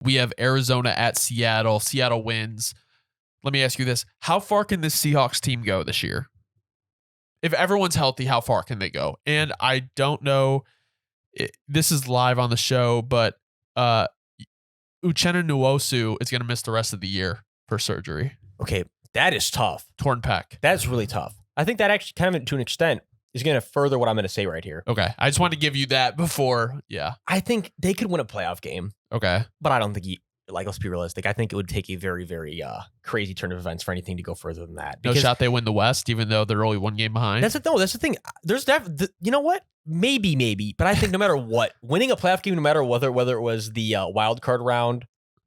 We have Arizona at Seattle. Seattle wins. Let me ask you this. How far can this Seahawks team go this year? If everyone's healthy, how far can they go? And I don't know. This is live on the show, but Uchenna Nwosu is going to miss the rest of the year for surgery. Okay, that is tough. Torn pec. That's really tough. I think that actually kind of to an extent is going to further what I'm going to say right here. Okay. I just wanted to give you that before. Yeah. I think they could win a playoff game. Okay. But I don't think let's be realistic. I think it would take a very, very crazy turn of events for anything to go further than that. No shot they win the West, even though they're only one game behind. That's the thing. There's you know what? Maybe. But I think no matter what, winning a playoff game, no matter whether it was the wild card round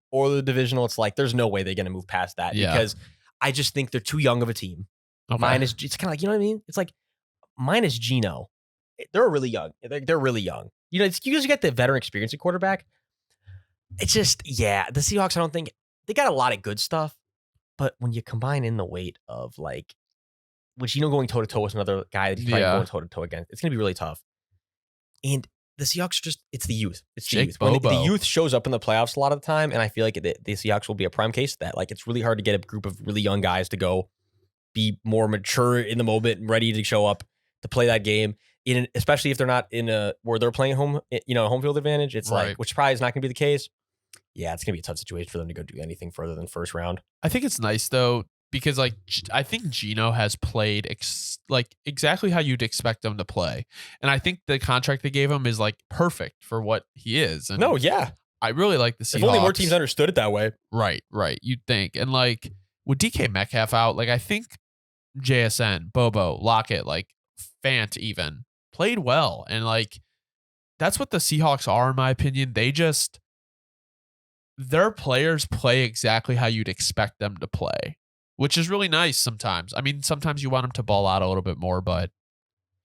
or the divisional, it's like there's no way they're going to move past that because I just think they're too young of a team. Okay. It's kind of like, you know what I mean? It's like minus Gino. They're really young. They're really young. You know, you guys get the veteran experience at quarterback. It's just, the Seahawks, I don't think they got a lot of good stuff, but when you combine in the weight of like, with Gino going toe to toe with another guy that he's probably going toe to toe against, it's going to be really tough. And the Seahawks it's the youth. It's the youth. When the youth shows up in the playoffs a lot of the time, and I feel like the Seahawks will be a prime case of that. Like, it's really hard to get a group of really young guys to go be more mature in the moment and ready to show up to play that game. Especially if they're not where they're playing home field advantage. It's like, which probably is not going to be the case. Yeah, it's going to be a tough situation for them to go do anything further than first round. I think it's nice, though, because like I think Gino has played exactly how you'd expect him to play. And I think the contract they gave him is like perfect for what he is. And I really like the Seahawks. If only more teams understood it that way. Right. You'd think. And like with DK Metcalf out, like I think JSN, Bobo, Lockett, like Fant even played well. And like that's what the Seahawks are, in my opinion. Their players play exactly how you'd expect them to play, which is really nice sometimes. I mean, sometimes you want them to ball out a little bit more, but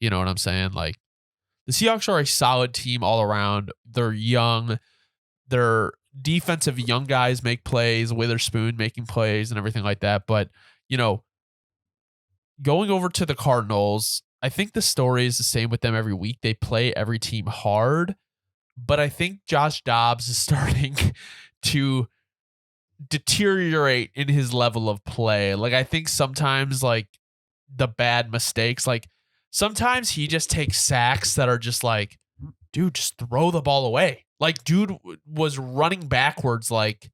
you know what I'm saying? Like the Seahawks are a solid team all around. They're young. Their defensive young guys make plays, Witherspoon making plays and everything like that. But, you know, going over to the Cardinals, I think the story is the same with them every week. They play every team hard, but I think Josh Dobbs is starting to deteriorate in his level of play. Like, I think sometimes like the bad mistakes, like sometimes he just takes sacks that are just like, dude, just throw the ball away. Like, dude was running backwards, like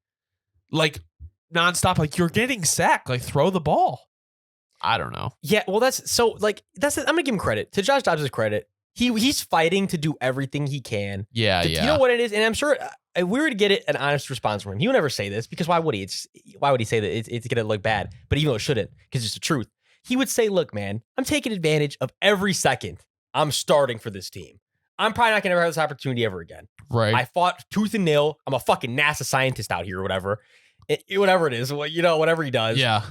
nonstop. Like, you're getting sacked, like throw the ball. I don't know. Yeah. Well, I'm going to give him credit. To Josh Dobbs' credit. He's fighting to do everything he can. Yeah. You know what it is? And I'm sure if we were to get an honest response from him, he would never say this because why would he? Why would he say that it's going to look bad? But even though it shouldn't, because it's the truth, he would say, look, man, I'm taking advantage of every second I'm starting for this team. I'm probably not going to ever have this opportunity ever again. Right. I fought tooth and nail. I'm a fucking NASA scientist out here or whatever. Whatever it is, whatever he does. Yeah.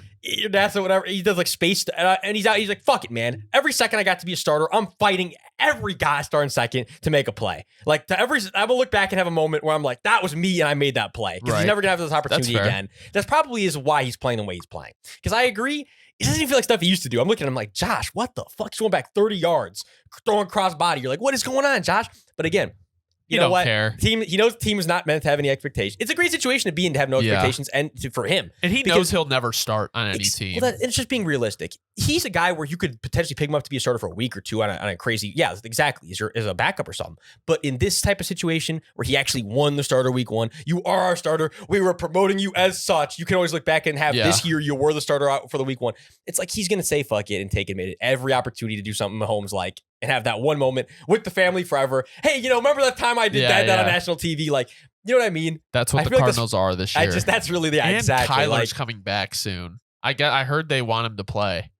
NASA, whatever. He does like space, and he's out. He's like, fuck it, man. Every second I got to be a starter, I'm fighting every guy starting second to make a play. Like, I will look back and have a moment where I'm like, that was me and I made that play. Because he's never going to have this opportunity again. That's probably is why he's playing the way he's playing. Because I agree, it doesn't even feel like stuff he used to do. I'm looking at him like, Josh, what the fuck? He's going back 30 yards, throwing cross body. You're like, what is going on, Josh? But again, you know what? Care. He knows the team is not meant to have any expectations. It's a great situation to be in to have no expectations, and for him, and he knows he'll never start on any team. Well, it's just being realistic. He's a guy where you could potentially pick him up to be a starter for a week or two on a crazy, exactly, as a backup or something. But in this type of situation where he actually won the starter week one, you are our starter. We were promoting you as such. You can always look back and have this year you were the starter out for the week one. It's like he's going to say fuck it and take every opportunity to do something Mahomes like. And have that one moment with the family forever. Hey, remember that time I did that on national TV? Like, you know what I mean? That's what the Cardinals are this year. That's really and exactly. Kyler's coming back soon. I heard they want him to play.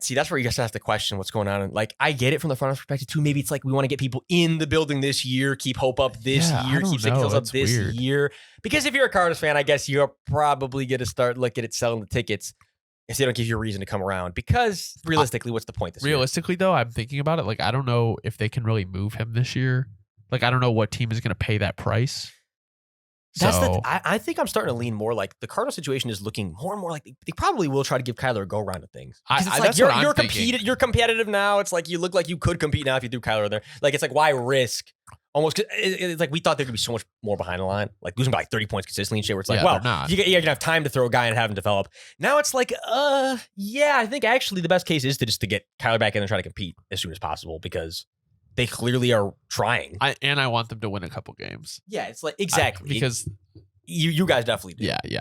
See, that's where you guys have to question what's going on. And like, I get it from the front office perspective too. Maybe it's like we want to get people in the building this year, keep hope up this year, keep signals up this year. Because if you're a Cardinals fan, I guess you're probably going to start looking at selling the tickets. If they don't give you a reason to come around, because realistically, what's the point this year? Realistically, though, I'm thinking about it. Like, I don't know if they can really move him this year. Like, I don't know what team is going to pay that price. So I think I'm starting to lean more like the Cardinal situation is looking more and more like they probably will try to give Kyler a go round of things. Because it's like that's what I'm thinking. you're competitive now. It's like you look like you could compete now if you threw Kyler in there. Like it's like why risk? Almost, 'cause it's like we thought there could be so much more behind the line, like losing by like 30 points consistently and shit. Where it's like, Yeah, well, they're not. you're gonna have time to throw a guy and have him develop. Now it's like, yeah, I think actually the best case is to get Kyler back in and try to compete as soon as possible because they clearly are trying. I want them to win a couple games. Yeah, it's like exactly because you guys definitely do. yeah.